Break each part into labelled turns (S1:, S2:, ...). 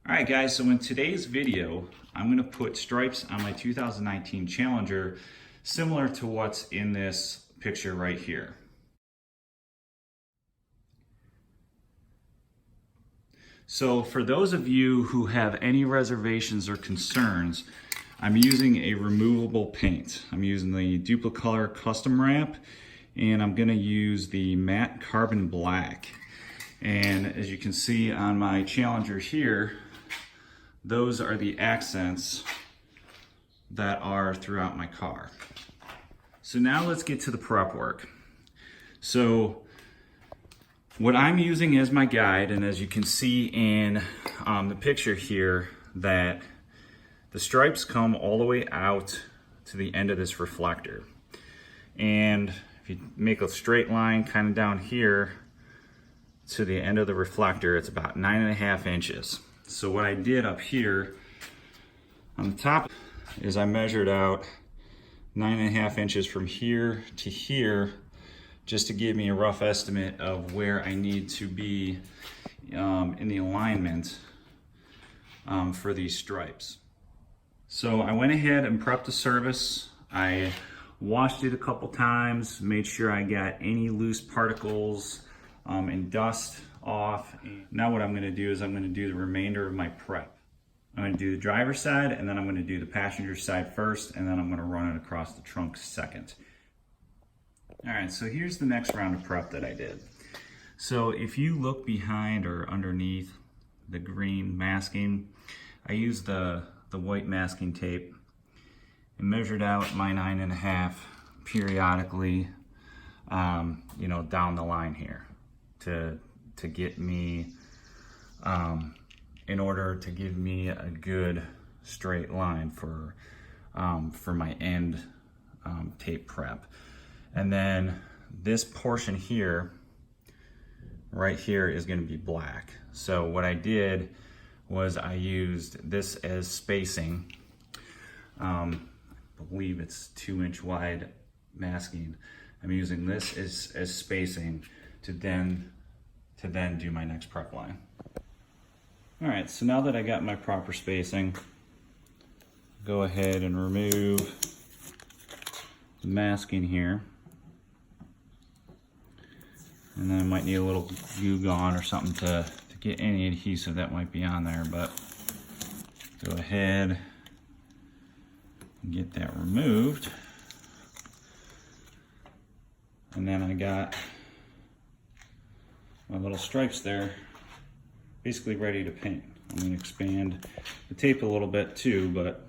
S1: All right, guys, so in today's video, I'm gonna put stripes on my 2019 Challenger, similar to what's in this picture right here. So for those of you who have any reservations or concerns, I'm using a removable paint. I'm using the Duplicolor Custom Wrap, and I'm gonna use the matte carbon black. And as you can see on my Challenger here, those are the accents that are throughout my car. So now let's get to the prep work. So what I'm using as my guide, and as you can see in the picture here, that the stripes come all the way out to the end of this reflector. And if you make a straight line kind of down here to the end of the reflector, it's about 9.5 inches. So what I did up here on the top is I measured out 9.5 inches from here to here, just to give me a rough estimate of where I need to be in the alignment for these stripes. So I went ahead and prepped the surface. I washed it a couple times, made sure I got any loose particles and dust off. Now what I'm going to do is I'm going to do the remainder of my prep. I'm going to do the driver's side, and then I'm going to do the passenger side first, and then I'm going to run it across the trunk second. All right, so here's the next round of prep that I did. So if you look behind or underneath the green masking, I used the white masking tape and measured out my 9.5 periodically, down the line here to get me, in order to give me a good straight line for my end tape prep. And then this portion here, right here, is going to be black. So what I did was I used this as spacing. I believe it's 2-inch wide masking. I'm using this as spacing to then do my next prep line. All right, so now that I got my proper spacing, go ahead and remove the masking here. And then I might need a little glue gun or something to get any adhesive that might be on there, but go ahead and get that removed. And then I got my little stripes there, basically ready to paint. I'm going to expand the tape a little bit too, but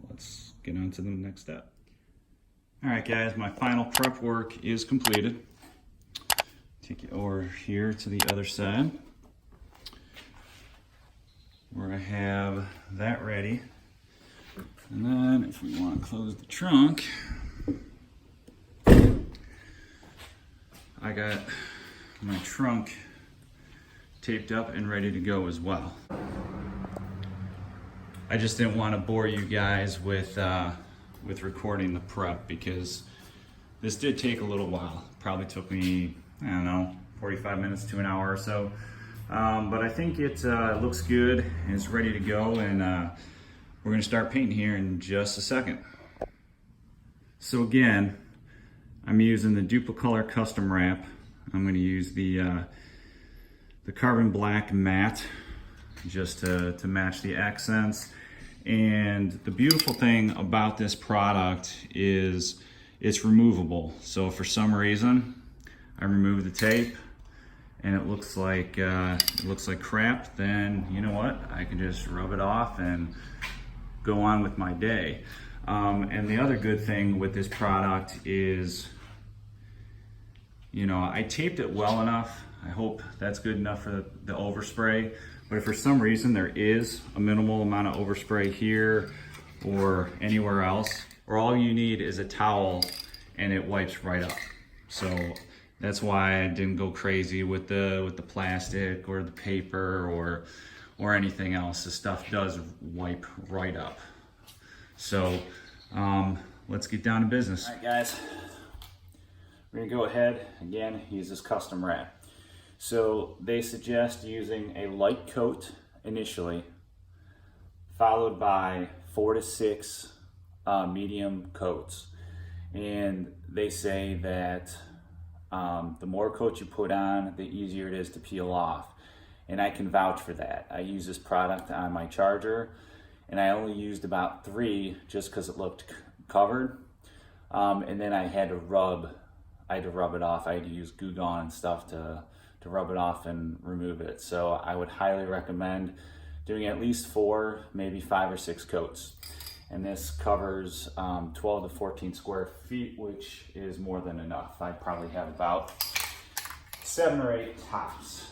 S1: let's get on to the next step. All right, guys, my final prep work is completed. Take it over here to the other side, where I have that ready. And then if we want to close the trunk, I got my trunk taped up and ready to go as well. I just didn't want to bore you guys with recording the prep, because this did take a little while. Probably took me, I don't know, 45 minutes to an hour or so. But I think it looks good and it's ready to go, and we're gonna start painting here in just a second. So again, I'm using the Duplicolor Custom Wrap. I'm gonna use the carbon black matte just to match the accents. And the beautiful thing about this product is it's removable. So for some reason, I remove the tape and it looks like crap, then you know what? I can just rub it off and go on with my day. And the other good thing with this product is, I taped it well enough. I hope that's good enough for the overspray. But if for some reason there is a minimal amount of overspray here or anywhere else, or all you need is a towel and it wipes right up. So that's why I didn't go crazy with the plastic or the paper or anything else. This stuff does wipe right up. So let's get down to business. All right, guys. We're gonna go ahead, again, use this custom wrap. So they suggest using a light coat initially, followed by 4 to 6 medium coats. And they say that the more coats you put on, the easier it is to peel off. And I can vouch for that. I use this product on my Charger, and I only used about 3 just because it looked covered. And then I had to rub it off. I had to use Goo Gone and stuff to rub it off and remove it. So I would highly recommend doing at least 4, maybe 5 or 6 coats. And this covers 12 to 14 square feet, which is more than enough. I probably have about 7 or 8 tops.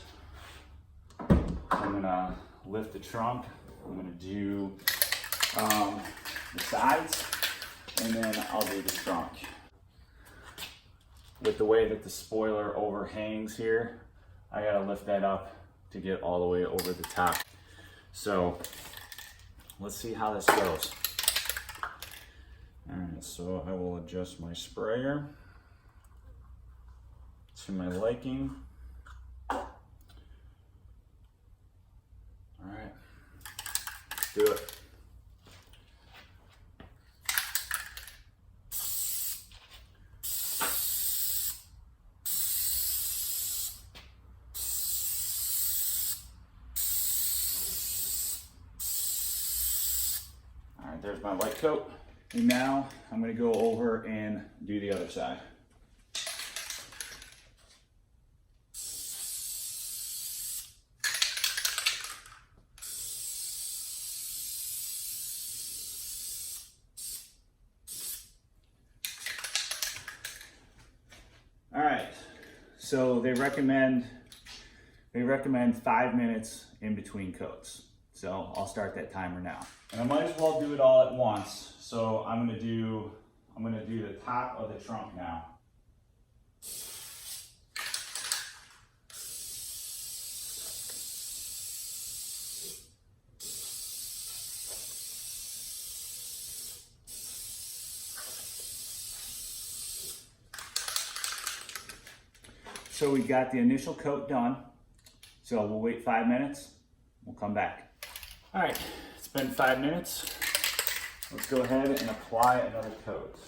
S1: I'm gonna lift the trunk. I'm gonna do the sides, and then I'll do the trunk. With the way that the spoiler overhangs here, I gotta lift that up to get all the way over the top. So let's see how this goes. All right, so I will adjust my sprayer to my liking. All right, let's do it. All right, there's my white coat. And now I'm going to go over and do the other side. All right, so they recommend 5 minutes in between coats. So I'll start that timer now. And I might as well do it all at once. So I'm gonna do the top of the trunk now. So we got the initial coat done. So we'll wait 5 minutes, we'll come back. All right, it's been 5 minutes. Let's go ahead and apply another coat.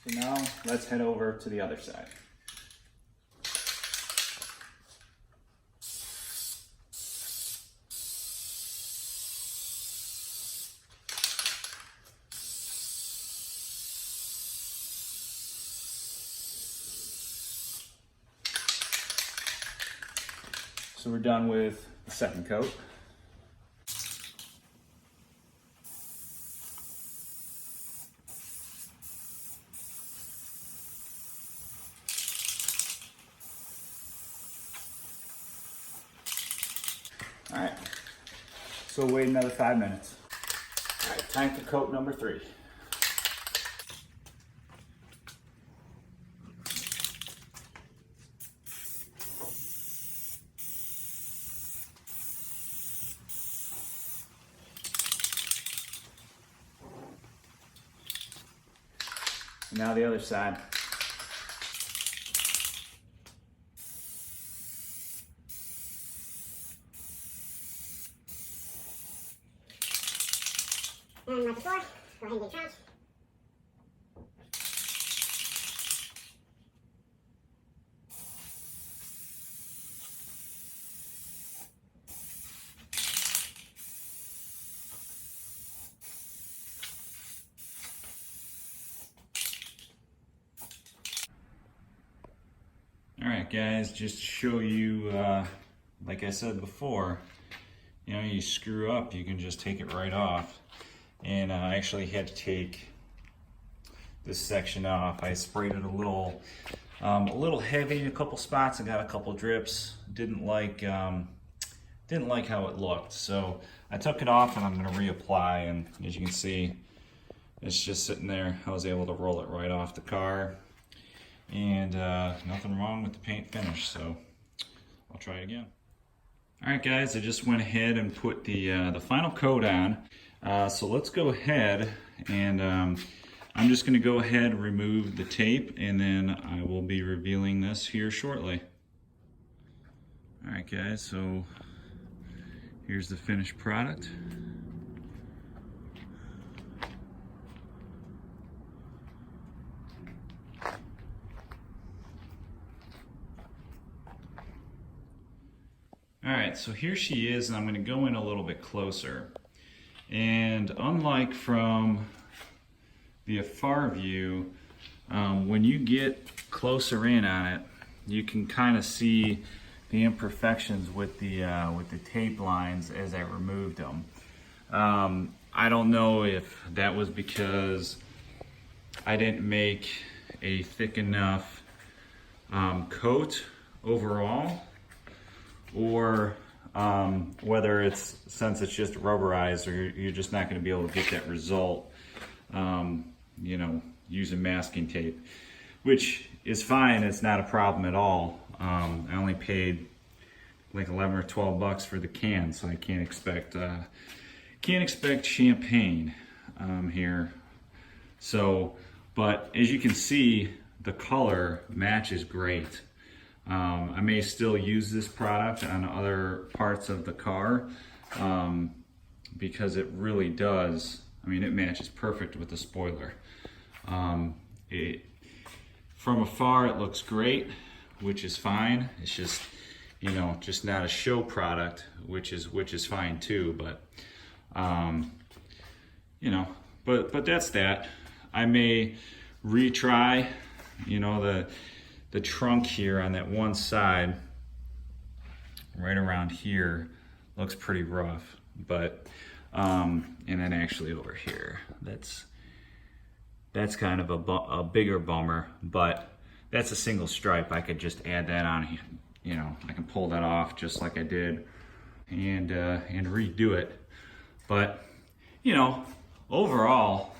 S1: So now let's head over to the other side. So we're done with the second coat. All right, so we'll wait another 5 minutes. All right, time for coat number 3. Now the other side.
S2: And like before, go ahead and do trunk.
S1: Alright guys, just to show you, like I said before, you know, you screw up, you can just take it right off. And I actually had to take this section off. I sprayed it a little heavy in a couple spots. I got a couple drips. Didn't like how it looked. So I took it off and I'm gonna reapply, and as you can see, it's just sitting there. I was able to roll it right off the car. And nothing wrong with the paint finish, so I'll I'll try it again. All right, guys, I just went ahead and put the final coat on. So let's go ahead and I'm just going to go ahead and remove the tape, and then I will be revealing this here shortly. All right, guys, so here's the finished product. All right, so here she is, and I'm going to go in a little bit closer. And unlike from the far view, when you get closer in on it, you can kind of see the imperfections with the tape lines as I removed them. I don't know if that was because I didn't make a thick enough coat overall, or whether it's, since it's just rubberized, or you're just not going to be able to get that result, you know, using masking tape, which is fine. It's not a problem at all. I only paid like 11 or 12 bucks for the can, so I can't expect champagne here. So, but as you can see, the color matches great. I may still use this product on other parts of the car because it really does. I mean, it matches perfect with the spoiler. From afar, it looks great, which is fine. It's just, you know, just not a show product, which is fine too. But you know, but that's that. I may retry, you know, the trunk here on that one side, right around here, looks pretty rough. But and then actually over here, that's kind of a bigger bummer. But that's a single stripe. I could just add that on. You know, I can pull that off just like I did, and redo it. But you know, overall,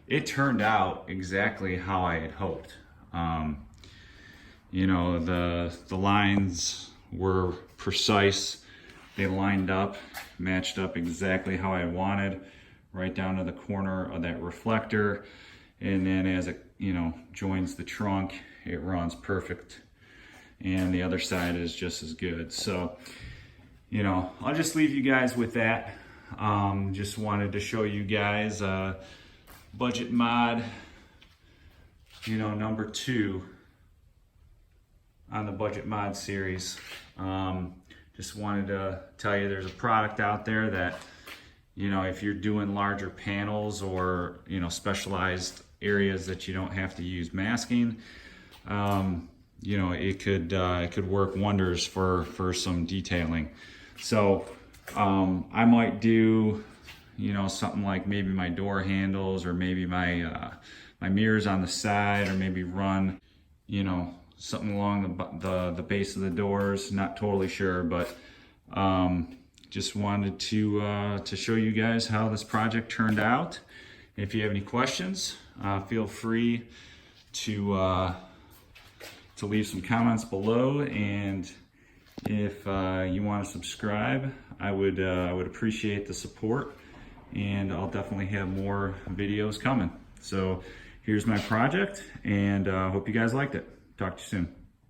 S1: it turned out exactly how I had hoped. You know, the lines were precise. They lined up, matched up exactly how I wanted, right down to the corner of that reflector. And then as it, you know, joins the trunk, it runs perfect. And the other side is just as good. So, you know, I'll just leave you guys with that. Just wanted to show you guys Budget Mod, you know, number 2 on the Budget Mod series. Just wanted to tell you there's a product out there that, you know, if you're doing larger panels or, you know, specialized areas that you don't have to use masking, you know, it could work wonders for some detailing. So I might do, you know, something like maybe my door handles, or maybe my my mirrors on the side, or maybe run, you know, something along the base of the doors. Not totally sure, but just wanted to show you guys how this project turned out. If you have any questions, feel free to leave some comments below, and if you want to subscribe, I would appreciate the support, and I'll definitely have more videos coming. So here's my project, and hope you guys liked it. Talk to you soon.